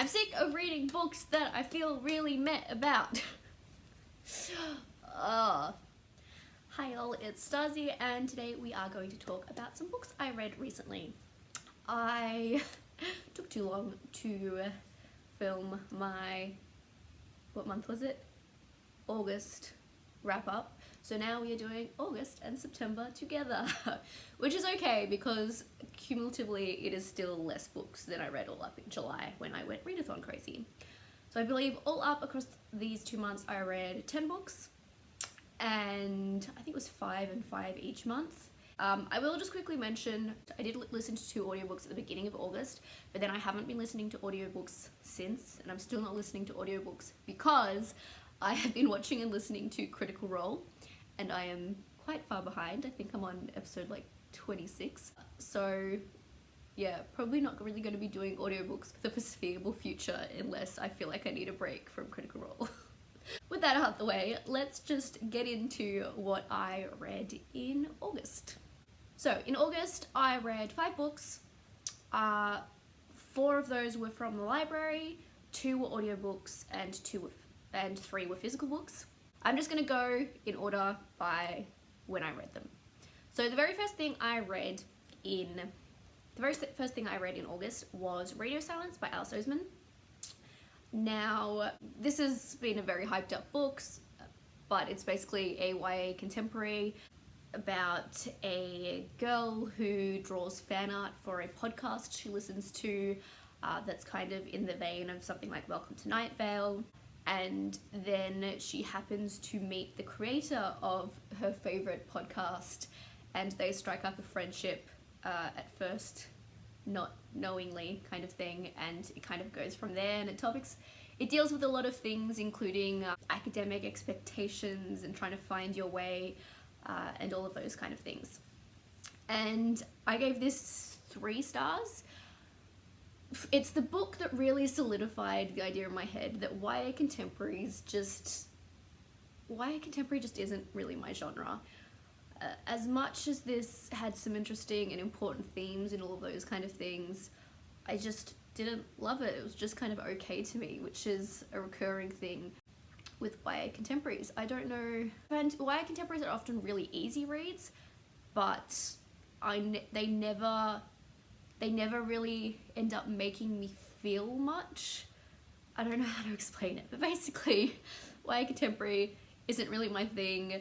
I'm sick of reading books that I feel really meh about. Hi all, it's Stasi, and today we are going to talk about some books I read recently. I took too long to film my, what month was it? August wrap up. So now we are doing August and September together, which is okay because cumulatively it is still less books than I read all up in July when I went readathon crazy. So I believe all up across these 2 months I read 10 books, and I think it was 5 and 5 each month. I will just quickly mention, I did listen to 2 audiobooks at the beginning of August, but then I haven't been listening to audiobooks since, and I'm still not listening to audiobooks because I have been watching and listening to Critical Role, and I am quite far behind. I think I'm on episode like 26. So yeah, probably not really going to be doing audiobooks for the foreseeable future unless I feel like I need a break from Critical Role. With that out of the way, let's just get into what I read in August. So in August, I read 5 books. 4 of those were from the library, 2 were audiobooks, and 3 were physical books. I'm just gonna go in order by when I read them. So the very first thing I read in August was Radio Silence by Alice Oseman. Now, this has been a very hyped up book, but it's basically a YA contemporary about a girl who draws fan art for a podcast she listens to that's kind of in the vein of something like Welcome to Night Vale. And then she happens to meet the creator of her favorite podcast, and they strike up a friendship at first, not knowingly kind of thing, and it kind of goes from there. And it deals with a lot of things, including academic expectations and trying to find your way and all of those kind of things. And I gave this 3 stars. It's the book that really solidified the idea in my head that YA contemporary just isn't really my genre. As much as this had some interesting and important themes and all of those kind of things, I just didn't love it. It was just kind of okay to me, which is a recurring thing with YA contemporaries. I don't know, and YA contemporaries are often really easy reads, but they never really end up making me feel much. I don't know how to explain it, but basically YA contemporary isn't really my thing.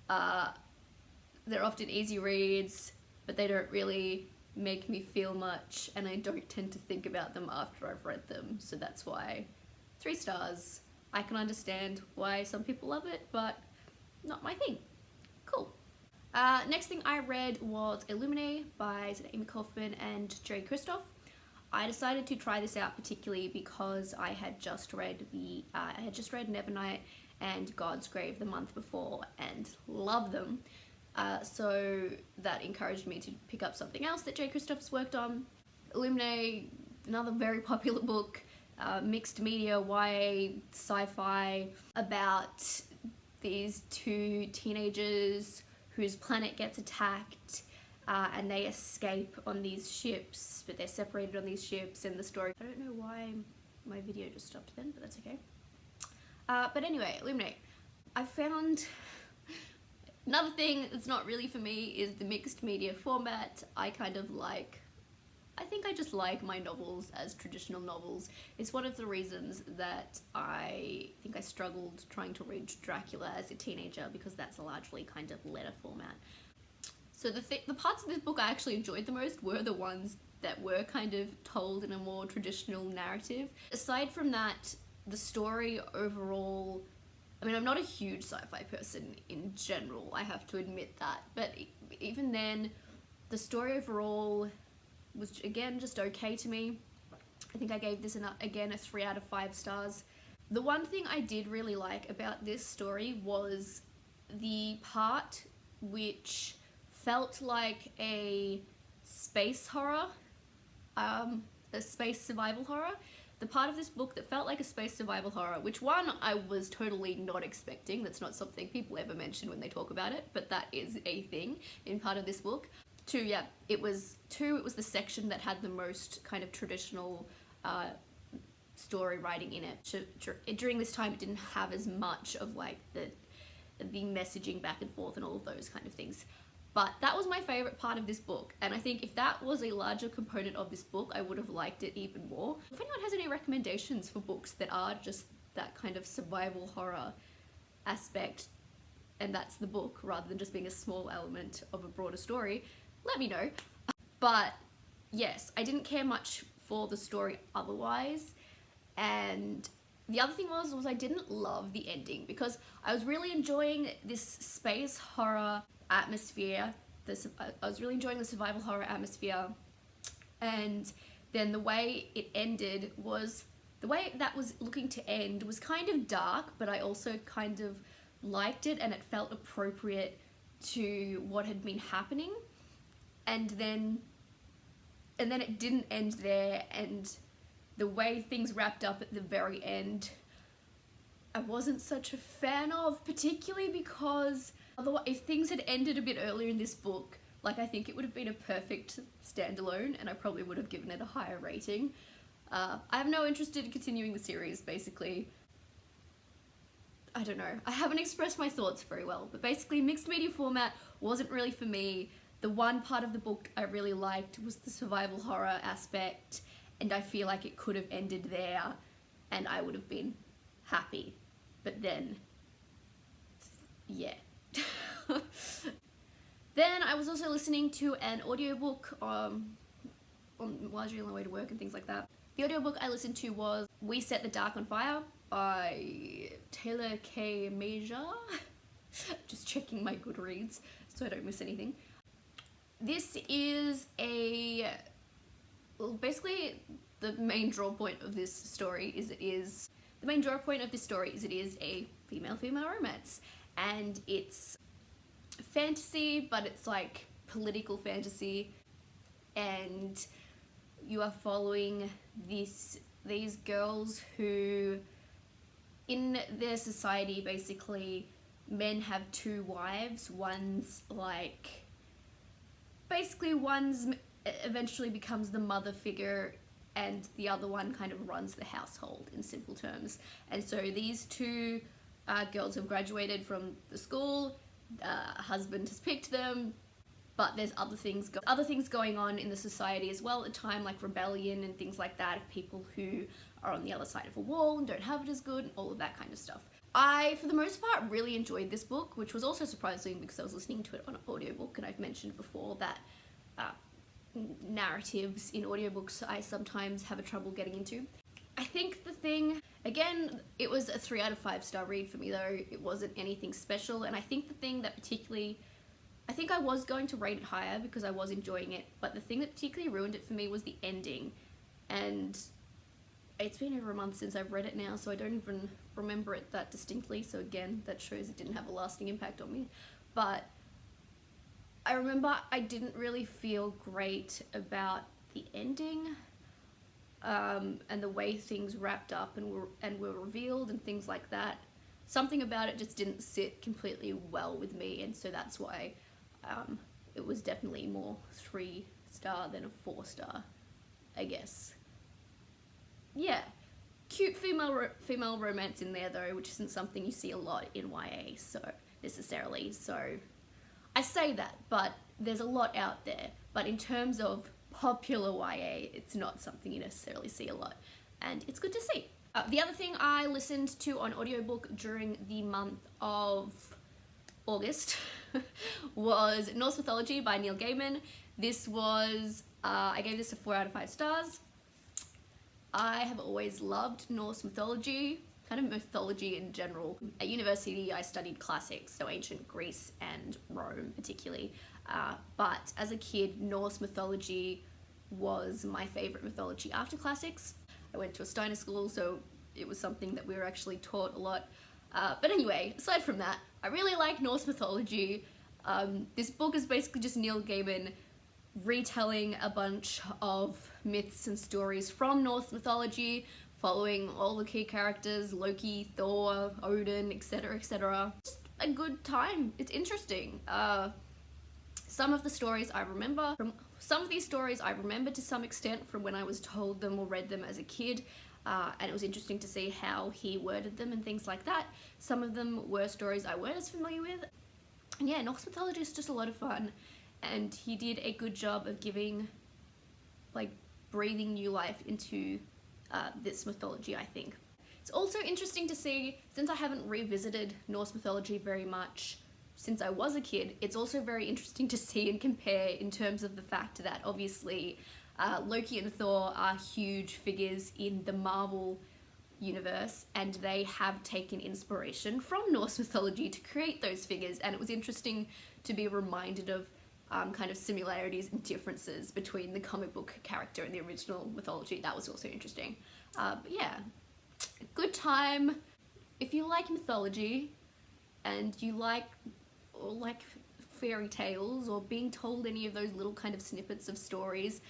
They're often easy reads, but they don't really make me feel much, and I don't tend to think about them after I've read them, so that's why 3 stars. I can understand why some people love it, but not my thing. Cool. Next thing I read was Illuminae by Amy Kaufman and Jerry Christoph. I decided to try this out particularly because I had just read Nevernight and God's Grave the month before and loved them. So that encouraged me to pick up something else that Jerry Christoph's worked on. Illuminae, another very popular book, mixed media, YA, sci-fi, about these 2 teenagers whose planet gets attacked and they escape on these ships, but they're separated on these ships, and the story... I don't know why my video just stopped then, but that's okay. But anyway, Illuminae. I found... Another thing that's not really for me is the mixed media format. I think I just like my novels as traditional novels. It's one of the reasons that I think I struggled trying to read Dracula as a teenager, because that's a largely kind of letter format. So the parts of this book I actually enjoyed the most were the ones that were kind of told in a more traditional narrative. Aside from that, the story overall... I mean, I'm not a huge sci-fi person in general, I have to admit that, but even then, the story overall was, again, just okay to me. I think I gave this, again, a 3 out of 5 stars. The one thing I did really like about this story was the part which felt like a space horror, a space survival horror. The part of this book that felt like a space survival horror, which one I was totally not expecting. That's not something people ever mention when they talk about it, but that is a thing in part of this book. 2, yeah, it was the section that had the most kind of traditional story writing in it. During this time, it didn't have as much of like the messaging back and forth and all of those kind of things. But that was my favorite part of this book, and I think if that was a larger component of this book, I would have liked it even more. If anyone has any recommendations for books that are just that kind of survival horror aspect, and that's the book rather than just being a small element of a broader story, let me know. But yes, I didn't care much for the story otherwise, and the other thing was I didn't love the ending, because I was really enjoying this space horror atmosphere. I was really enjoying the survival horror atmosphere, and then the way it ended was, the way that was looking to end was kind of dark, but I also kind of liked it, and it felt appropriate to what had been happening. And then it didn't end there, and the way things wrapped up at the very end, I wasn't such a fan of, particularly because otherwise, if things had ended a bit earlier in this book, like, I think it would have been a perfect standalone, and I probably would have given it a higher rating. I have no interest in continuing the series, basically. I don't know. I haven't expressed my thoughts very well, but basically mixed media format wasn't really for me. The one part of the book I really liked was the survival horror aspect, and I feel like it could have ended there and I would have been happy. But then, yeah. Then I was also listening to an audiobook while I was on my way to work and things like that. The audiobook I listened to was We Set the Dark on Fire by Taylor K. Major. Just checking my Goodreads so I don't miss anything. This is basically the main draw point of this story is it is a female romance, and it's fantasy, but it's like political fantasy, and you are following these girls who, in their society, basically men have two wives. One's eventually becomes the mother figure, and the other one kind of runs the household, in simple terms. And so these two girls have graduated from the school, a husband has picked them, but there's other things going on in the society as well at the time, like rebellion and things like that, of people who are on the other side of a wall and don't have it as good, and all of that kind of stuff. I, for the most part, really enjoyed this book, which was also surprising because I was listening to it on an audiobook, and I've mentioned before that narratives in audiobooks I sometimes have a trouble getting into. I think the thing, again, it was a 3 out of 5 star read for me though. It wasn't anything special, and I think the thing that particularly, I think I was going to rate it higher because I was enjoying it, but the thing that particularly ruined it for me was the ending. And it's been over a month since I've read it now, so I don't even remember it that distinctly, so again, that shows it didn't have a lasting impact on me. But I remember I didn't really feel great about the ending, and the way things wrapped up and were revealed and things like that. Something about it just didn't sit completely well with me, and so that's why it was definitely more 3 star than a 4 star, I guess. Yeah, cute female romance in there though, which isn't something you see a lot in YA, so necessarily. So I say that, but there's a lot out there. But in terms of popular YA, it's not something you necessarily see a lot, and it's good to see. The other thing I listened to on audiobook during the month of August was Norse Mythology by Neil Gaiman. This was, I gave this a 4 out of 5 stars. I have always loved Norse mythology, kind of mythology in general. At university, I studied classics, so ancient Greece and Rome particularly. But as a kid, Norse mythology was my favorite mythology after classics. I went to a Steiner school, so it was something that we were actually taught a lot. But anyway, aside from that, I really like Norse mythology. This book is basically just Neil Gaiman retelling a bunch of myths and stories from Norse mythology, following all the key characters, Loki, Thor, Odin, etc, etc. Just a good time. It's interesting. Some of these stories I remember to some extent from when I was told them or read them as a kid. and it was interesting to see how he worded them and things like that. Some of them were stories I weren't as familiar with. And yeah, Norse mythology is just a lot of fun, and he did a good job of giving, like, breathing new life into this mythology, I think. It's also interesting to see, since I haven't revisited Norse mythology very much since I was a kid, it's also very interesting to see and compare in terms of the fact that obviously Loki and Thor are huge figures in the Marvel universe, and they have taken inspiration from Norse mythology to create those figures, and it was interesting to be reminded of kind of similarities and differences between the comic book character and the original mythology. That was also interesting. But yeah, good time. If you like mythology and you like fairy tales or being told any of those little kind of snippets of stories,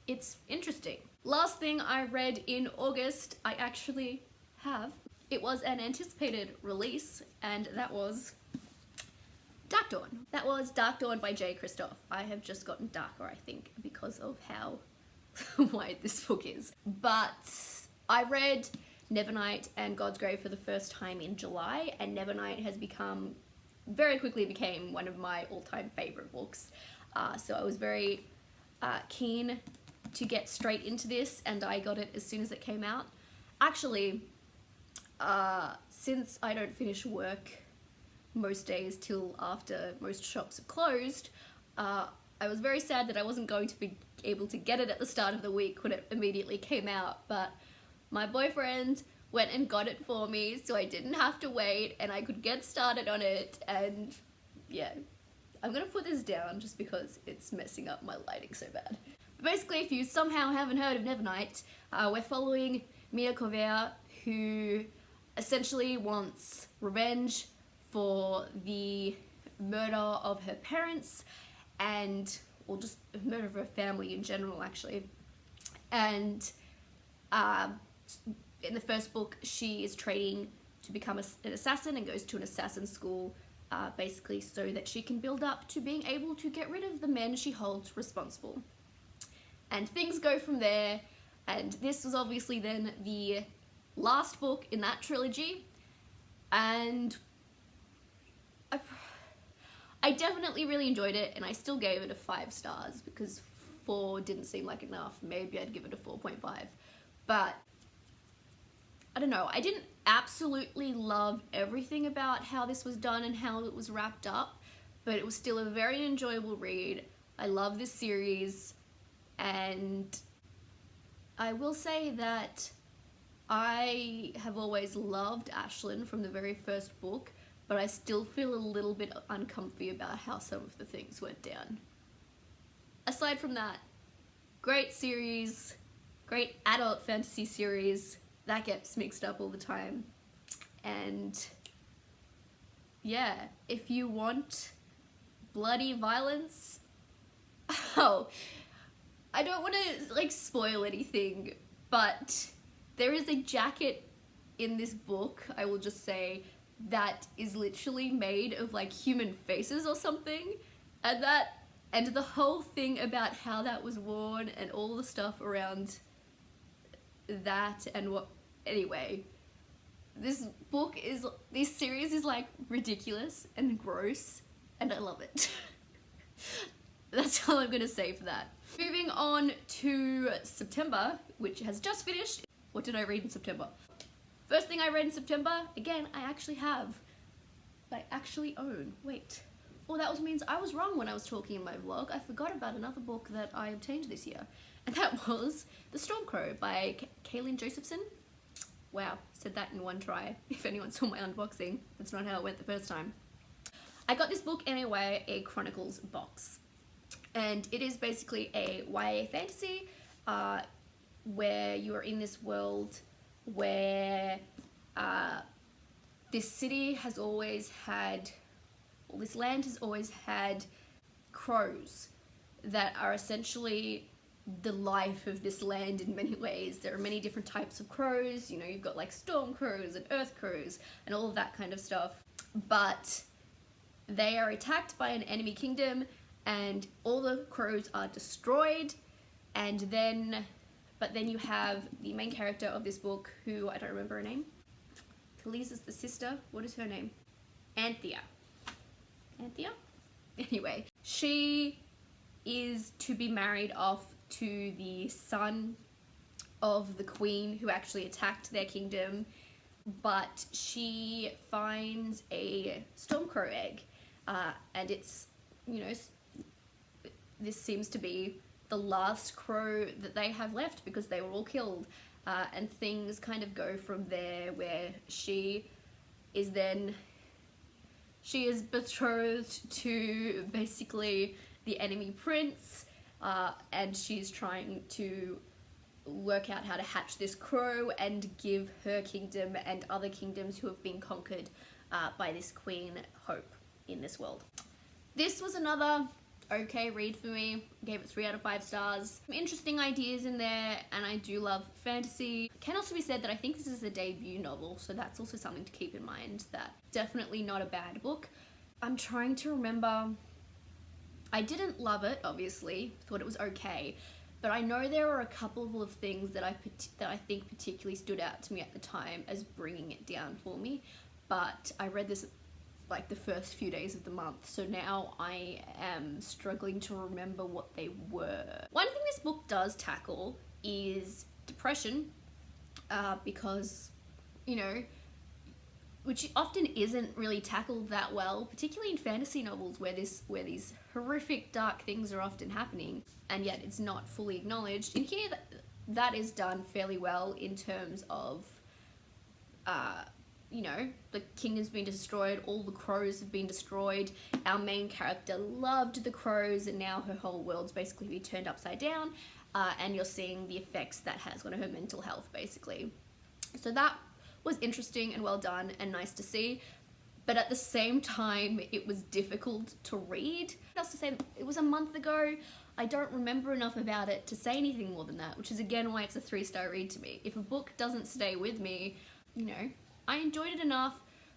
it's interesting. Last thing I read in August, I actually have. It was an anticipated release, and that was Darkdawn. That was Darkdawn by J. Kristoff. I have just gotten darker, I think, because of how wide this book is. But I read Nevernight and God's Grave for the first time in July, and Nevernight has very quickly became one of my all-time favorite books. So I was very keen to get straight into this, and I got it as soon as it came out. Actually, since I don't finish work most days till after most shops are closed, I was very sad that I wasn't going to be able to get it at the start of the week when it immediately came out, but my boyfriend went and got it for me, so I didn't have to wait and I could get started on it. And yeah, I'm gonna put this down just because it's messing up my lighting so bad. But basically, if you somehow haven't heard of Nevernight, we're following Mia Corvea, who essentially wants revenge for the murder of her parents, or just murder of her family in general, actually. And in the first book, she is training to become an assassin and goes to an assassin school, basically so that she can build up to being able to get rid of the men she holds responsible. And things go from there, and this was obviously then the last book in that trilogy, and I definitely really enjoyed it, and I still gave it a 5 stars because 4 didn't seem like enough. Maybe I'd give it a 4.5, but I don't know, I didn't absolutely love everything about how this was done and how it was wrapped up, but it was still a very enjoyable read. I love this series, and I will say that I have always loved Ashlyn from the very first book, but I still feel a little bit uncomfy about how some of the things went down. Aside from that, great series, great adult fantasy series. That gets mixed up all the time. And yeah, if you want bloody violence, oh, I don't want to like spoil anything, but there is a jacket in this book, I will just say, that is literally made of like human faces or something, and the whole thing about how that was worn and all the stuff around that and what, anyway, this series is like ridiculous and gross, and I love it. That's all I'm gonna say for that. Moving on to September, which has just finished. What did I read in September? First thing I read in September, again, I actually own. Wait. Oh, that means I was wrong when I was talking in my vlog. I forgot about another book that I obtained this year, and that was The Stormcrow by Kaylin Josephson. Wow, said that in one try. If anyone saw my unboxing, that's not how it went the first time. I got this book in a YA Chronicles box, and it is basically a YA fantasy where you are in this world where this city has always had, or this land has always had crows that are essentially the life of this land in many ways. There are many different types of crows, you know, you've got like storm crows and earth crows and all of that kind of stuff, but they are attacked by an enemy kingdom and all the crows are destroyed, and then But then you have the main character of this book, who I don't remember her name. Khaleesi's the sister. What is her name? Anthea. Anthea? Anyway, she is to be married off to the son of the queen who actually attacked their kingdom, but she finds a stormcrow egg, and it's, you know, this seems to be the last crow that they have left because they were all killed, and things kind of go from there, where she is betrothed to basically the enemy prince, and she's trying to work out how to hatch this crow and give her kingdom and other kingdoms who have been conquered by this queen hope in this world. This was another okay read for me. Gave it 3 out of 5 stars. Some interesting ideas in there, and I do love fantasy. Can also be said that I think this is a debut novel, so that's also something to keep in mind. That definitely not a bad book. I'm trying to remember. I didn't love it, obviously. Thought it was okay, but I know there were a couple of things that I think particularly stood out to me at the time as bringing it down for me. But I read this like the first few days of the month, so now I am struggling to remember what they were. One thing this book does tackle is depression, because, you know, which often isn't really tackled that well, particularly in fantasy novels where these horrific dark things are often happening, and yet it's not fully acknowledged. In here, that is done fairly well in terms of, you know, the kingdom's been destroyed, all the crows have been destroyed, our main character loved the crows, and now her whole world's basically been turned upside down, and you're seeing the effects that has on her mental health, basically. So that was interesting and well done and nice to see, but at the same time, it was difficult to read. What else to say? It was a month ago. I don't remember enough about it to say anything more than that, which is again why it's a 3-star read to me. If a book doesn't stay with me, you know, I enjoyed it enough,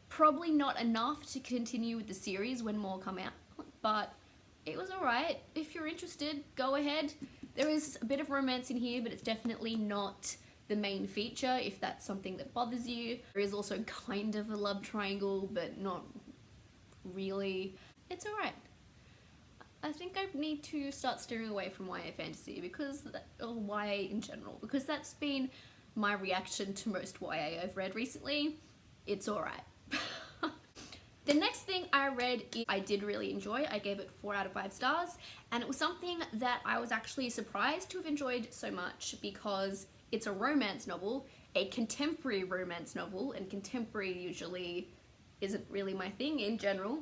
probably not enough to continue with the series when more come out, but it was alright. If you're interested, go ahead. There is a bit of romance in here, but it's definitely not the main feature if that's something that bothers you. There is also kind of a love triangle, but not really. It's alright. I think I need to start steering away from YA fantasy or YA in general, because that's been my reaction to most YA I've read recently. It's alright. The next thing I read, I did really enjoy. I gave it 4 out of 5 stars, and it was something that I was actually surprised to have enjoyed so much, because it's a romance novel, a contemporary romance novel, and contemporary usually isn't really my thing in general.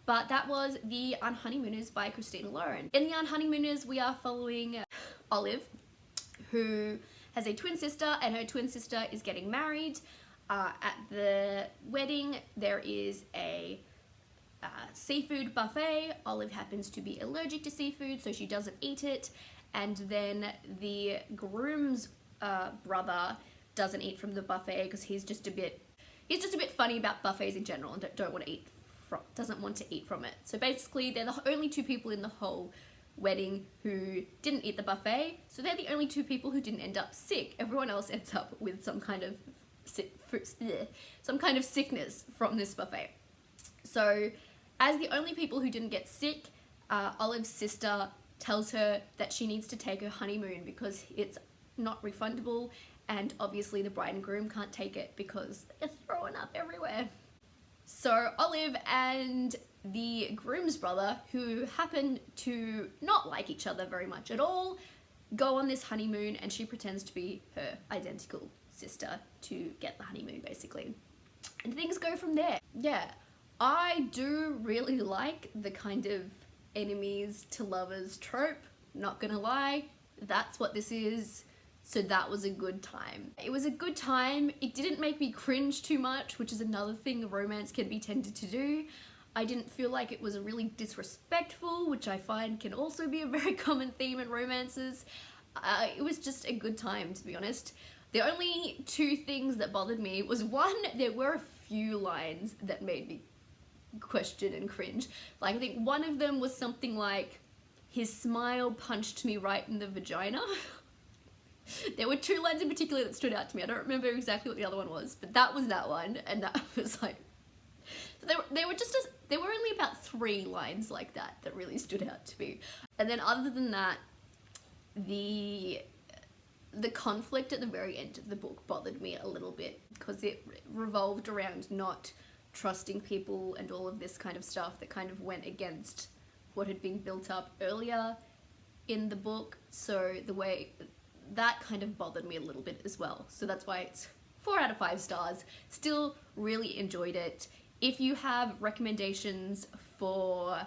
But that was The Unhoneymooners by Christina Lauren. In The Unhoneymooners, we are following Olive, who has a twin sister, and her twin sister is getting married. At the wedding, there is a seafood buffet. Olive happens to be allergic to seafood, so she doesn't eat it. And then the groom's brother doesn't eat from the buffet because he's just a bit funny about buffets in general and doesn't want to eat from it. So basically, they're the only 2 people in the whole wedding who didn't eat the buffet, so they're the only 2 people who didn't end up sick. Everyone else ends up with some kind of sickness from this buffet. So as the only people who didn't get sick, Olive's sister tells her that she needs to take her honeymoon because it's not refundable, and obviously the bride and groom can't take it because they're throwing up everywhere. So Olive and the groom's brother, who happen to not like each other very much at all, go on this honeymoon, and she pretends to be her identical sister to get the honeymoon, basically. And things go from there. Yeah, I do really like the kind of enemies to lovers trope, not gonna lie. That's what this is. So that was a good time. It was a good time. It didn't make me cringe too much, which is another thing romance can be tended to do. I didn't feel like it was really disrespectful, which I find can also be a very common theme in romances. It was just a good time, to be honest. The only 2 things that bothered me was, one, there were a few lines that made me question and cringe. Like, I think one of them was something like, "His smile punched me right in the vagina." There were two lines in particular that stood out to me. I don't remember exactly what the other one was, but that was that one, and that was like, so there were only about 3 lines like that that really stood out to me. And then other than that, the conflict at the very end of the book bothered me a little bit, because it revolved around not trusting people and all of this kind of stuff that kind of went against what had been built up earlier in the book. So the way that kind of bothered me a little bit as well. So that's why it's 4 out of 5 stars. Still really enjoyed it. If you have recommendations for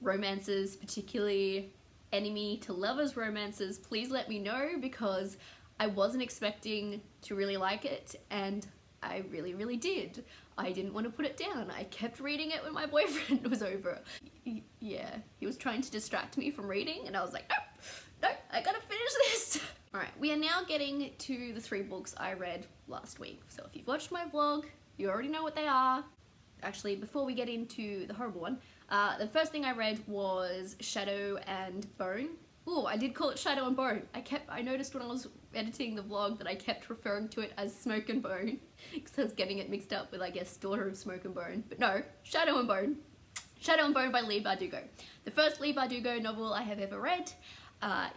romances, particularly enemy to lovers romances, please let me know, because I wasn't expecting to really like it, and I really, really did. I didn't want to put it down. I kept reading it when my boyfriend was over. Yeah, he was trying to distract me from reading, and I was like, no, I gotta finish this. Alright, we are now getting to the 3 books I read last week. So if you've watched my vlog, you already know what they are. Actually, before we get into the horrible one, the first thing I read was Shadow and Bone. Ooh, I did call it Shadow and Bone. I noticed when I was editing the vlog that I kept referring to it as Smoke and Bone, because I was getting it mixed up with, I guess, Daughter of Smoke and Bone. But no, Shadow and Bone. Shadow and Bone by Leigh Bardugo. The first Leigh Bardugo novel I have ever read.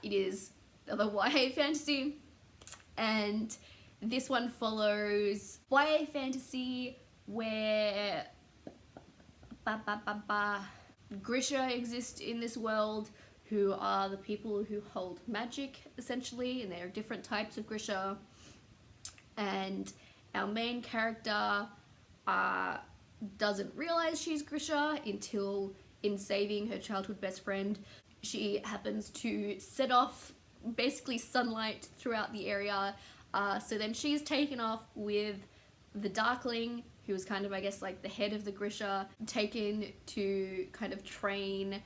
It is the YA fantasy, and this one follows YA fantasy where Grisha exist in this world, who are the people who hold magic, essentially, and there are different types of Grisha. And our main character doesn't realize she's Grisha until, in saving her childhood best friend, she happens to set off basically sunlight throughout the area. So then she's taken off with the Darkling, who was kind of, I guess, like the head of the Grisha, taken to kind of train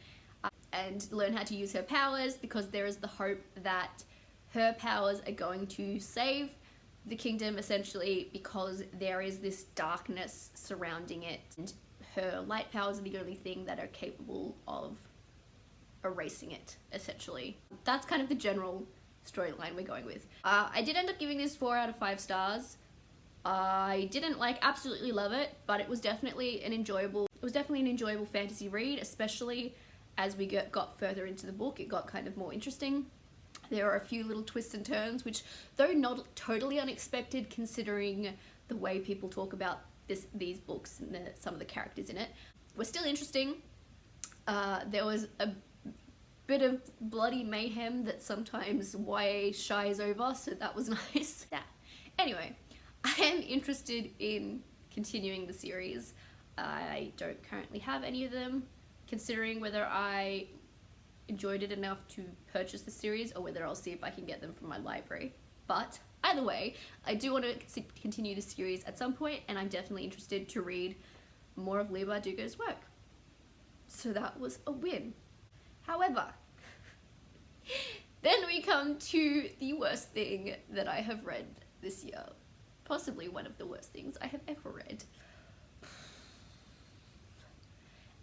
and learn how to use her powers, because there is the hope that her powers are going to save the kingdom, essentially, because there is this darkness surrounding it, and her light powers are the only thing that are capable of erasing it, essentially. That's kind of the general storyline we're going with. I did end up giving this 4 out of 5 stars. I didn't absolutely love it, but it was definitely an enjoyable fantasy read, especially as we got further into the book. It got kind of more interesting. There are a few little twists and turns, which, though not totally unexpected considering the way people talk about these books and some of the characters in it, were still interesting. There was a bit of bloody mayhem that sometimes YA shies over, so that was nice. Yeah. Anyway, I am interested in continuing the series. I don't currently have any of them, considering whether I enjoyed it enough to purchase the series or whether I'll see if I can get them from my library. But either way, I do want to continue the series at some point, and I'm definitely interested to read more of Leigh Bardugo's work. So that was a win. However, then we come to the worst thing that I have read this year. Possibly one of the worst things I have ever read.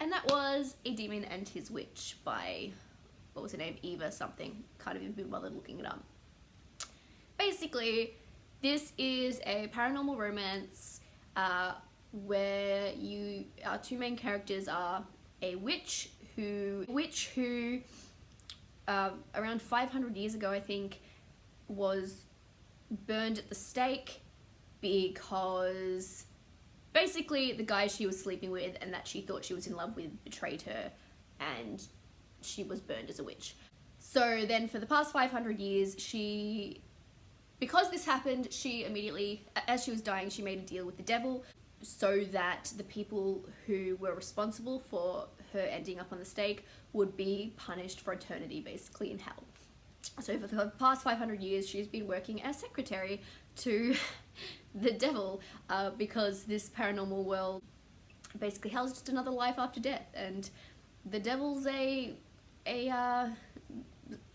And that was A Demon and His Witch by, what was her name? Eva something. Can't even be bothered looking it up. Basically, this is a paranormal romance where our 2 main characters are a witch who around 500 years ago, I think, was burned at the stake because basically the guy she was sleeping with and that she thought she was in love with betrayed her, and she was burned as a witch. So then for the past 500 years, because this happened, she immediately, as she was dying, she made a deal with the devil so that the people who were responsible for her ending up on the stake would be punished for eternity, basically in hell. So for the past 500 years, she's been working as secretary to the devil, because this paranormal world, basically, hell's just another life after death, and the devil's a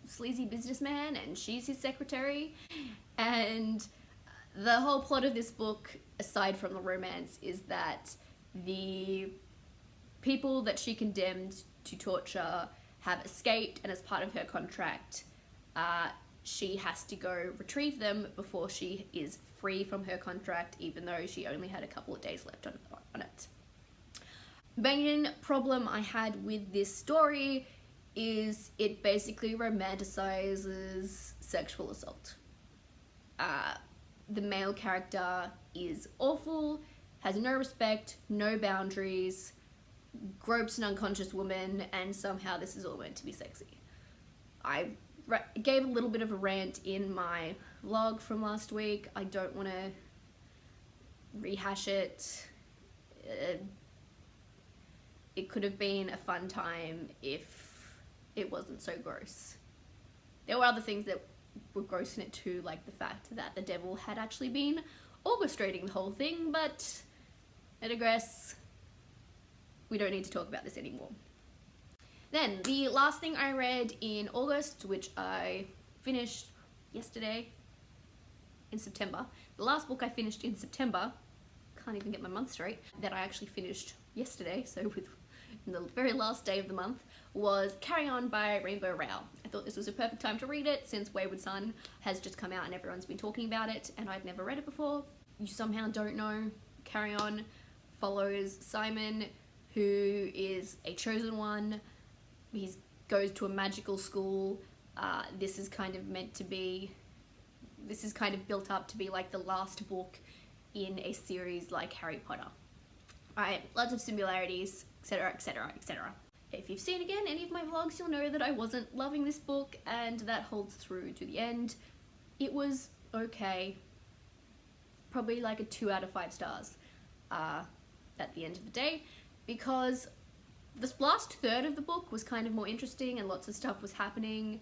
sleazy businessman, and she's his secretary. And the whole plot of this book, aside from the romance, is that the people that she condemned to torture have escaped, and as part of her contract, she has to go retrieve them before she is free from her contract, even though she only had a couple of days left on it. Main problem I had with this story is it basically romanticizes sexual assault. The male character is awful, has no respect, no boundaries, gropes an unconscious woman, and somehow this is all meant to be sexy. I gave a little bit of a rant in my vlog from last week. I don't want to rehash it. It could have been a fun time if it wasn't so gross. There were other things that were gross in it too, like the fact that the devil had actually been orchestrating the whole thing, but I digress. We don't need to talk about this anymore. Then, the last thing I read in August, which I finished yesterday, in September. The last book I finished in September, can't even get my month straight, that I actually finished yesterday, so with the very last day of the month, was Carry On by Rainbow Rowell. I thought this was a perfect time to read it since Wayward Son has just come out and everyone's been talking about it, and I'd never read it before. You somehow don't know. Carry On follows Simon, who is a chosen one. He goes to a magical school. This is kind of built up to be like the last book in a series like Harry Potter. Alright, lots of similarities, etc, etc, etc. If you've seen again any of my vlogs, you'll know that I wasn't loving this book, and that holds through to the end. It was okay. Probably like a 2 out of 5 stars at the end of the day, because the last third of the book was kind of more interesting and lots of stuff was happening,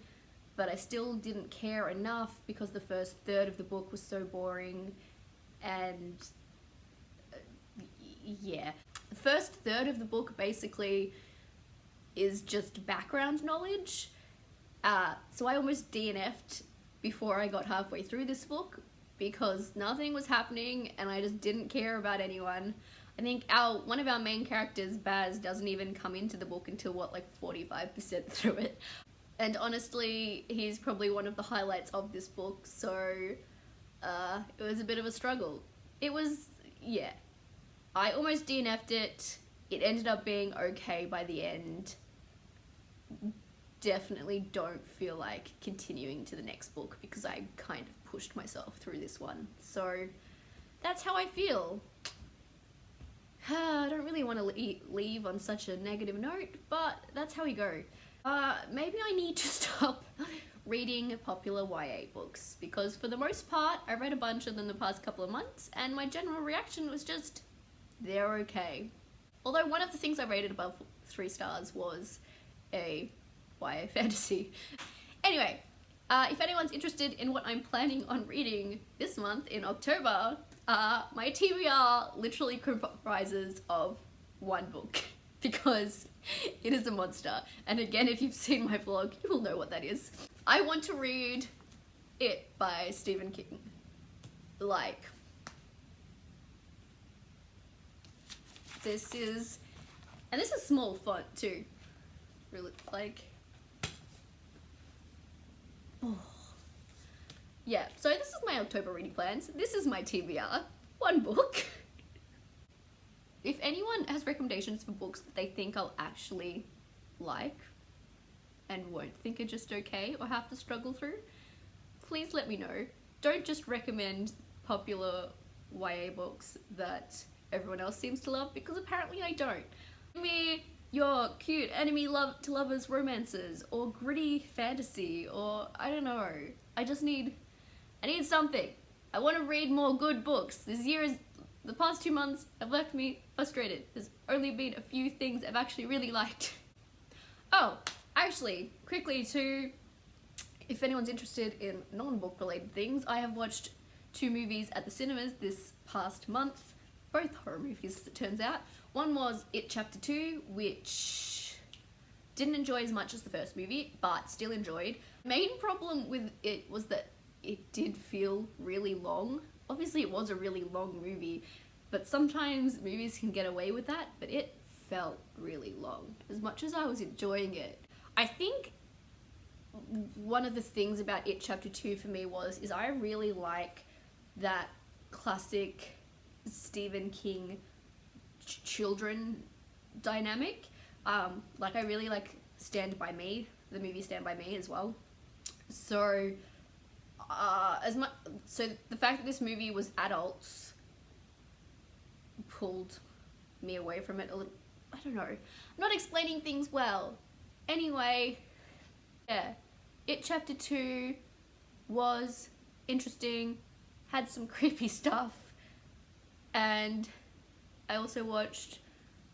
but I still didn't care enough because the first third of the book was so boring. And yeah, the first third of the book basically is just background knowledge. So I almost DNF'd before I got halfway through this book because nothing was happening and I just didn't care about anyone. I think one of our main characters, Baz, doesn't even come into the book until what, like 45% through it. And honestly, he's probably one of the highlights of this book, so it was a bit of a struggle. It was, yeah. I almost DNF'd it. It ended up being okay by the end. Definitely don't feel like continuing to the next book because I kind of pushed myself through this one. So that's how I feel. I don't really want to leave on such a negative note, but that's how we go. Maybe I need to stop reading popular YA books, because for the most part, I read a bunch of them the past couple of months, and my general reaction was just, they're okay. Although one of the things I rated above 3 stars was a YA fantasy. Anyway, if anyone's interested in what I'm planning on reading this month in October, my TBR literally comprises of 1 book because it is a monster. And again, if you've seen my vlog, you will know what that is. I want to read It by Stephen King. Like, this is small font too. Really, like, oh. Yeah, so this is my October reading plans. This is my TBR. 1 book. If anyone has recommendations for books that they think I'll actually like and won't think are just okay or have to struggle through, please let me know. Don't just recommend popular YA books that everyone else seems to love, because apparently I don't. Give me your cute enemy to lovers romances or gritty fantasy, or I don't know. I need something. I want to read more good books. The past 2 months have left me frustrated. There's only been a few things I've actually really liked. Oh, actually, quickly too, if anyone's interested in non-book related things, I have watched 2 movies at the cinemas this past month. Both horror movies, as it turns out. One was It Chapter 2, which didn't enjoy as much as the first movie, but still enjoyed. Main problem with it was that it did feel really long. Obviously it was a really long movie, but sometimes movies can get away with that, but it felt really long, as much as I was enjoying it. I think one of the things about It Chapter 2 for me is I really like that classic Stephen King children dynamic. Like I really like Stand By Me, the movie Stand By Me as well. So so the fact that this movie was adults pulled me away from it a little. I don't know, I'm not explaining things well. Anyway, yeah, It Chapter 2 was interesting, had some creepy stuff, and I also watched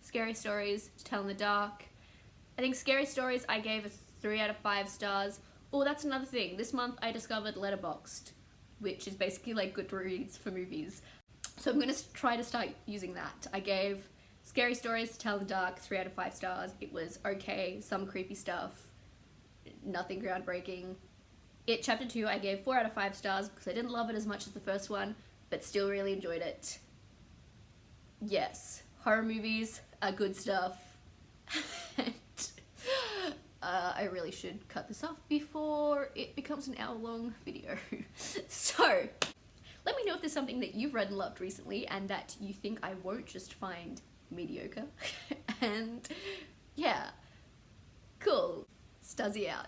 Scary Stories to Tell in the Dark. I think Scary Stories I gave a 3 out of 5 stars. Oh, that's another thing. This month I discovered Letterboxd, which is basically like Goodreads for movies. So I'm going to try to start using that. I gave Scary Stories to Tell in the Dark 3 out of 5 stars. It was okay, some creepy stuff, nothing groundbreaking. It Chapter 2 I gave 4 out of 5 stars because I didn't love it as much as the first one, but still really enjoyed it. Yes, horror movies are good stuff. And I really should cut this off before it becomes an hour-long video. So, let me know if there's something that you've read and loved recently and that you think I won't just find mediocre. And yeah, cool. STAZIC out.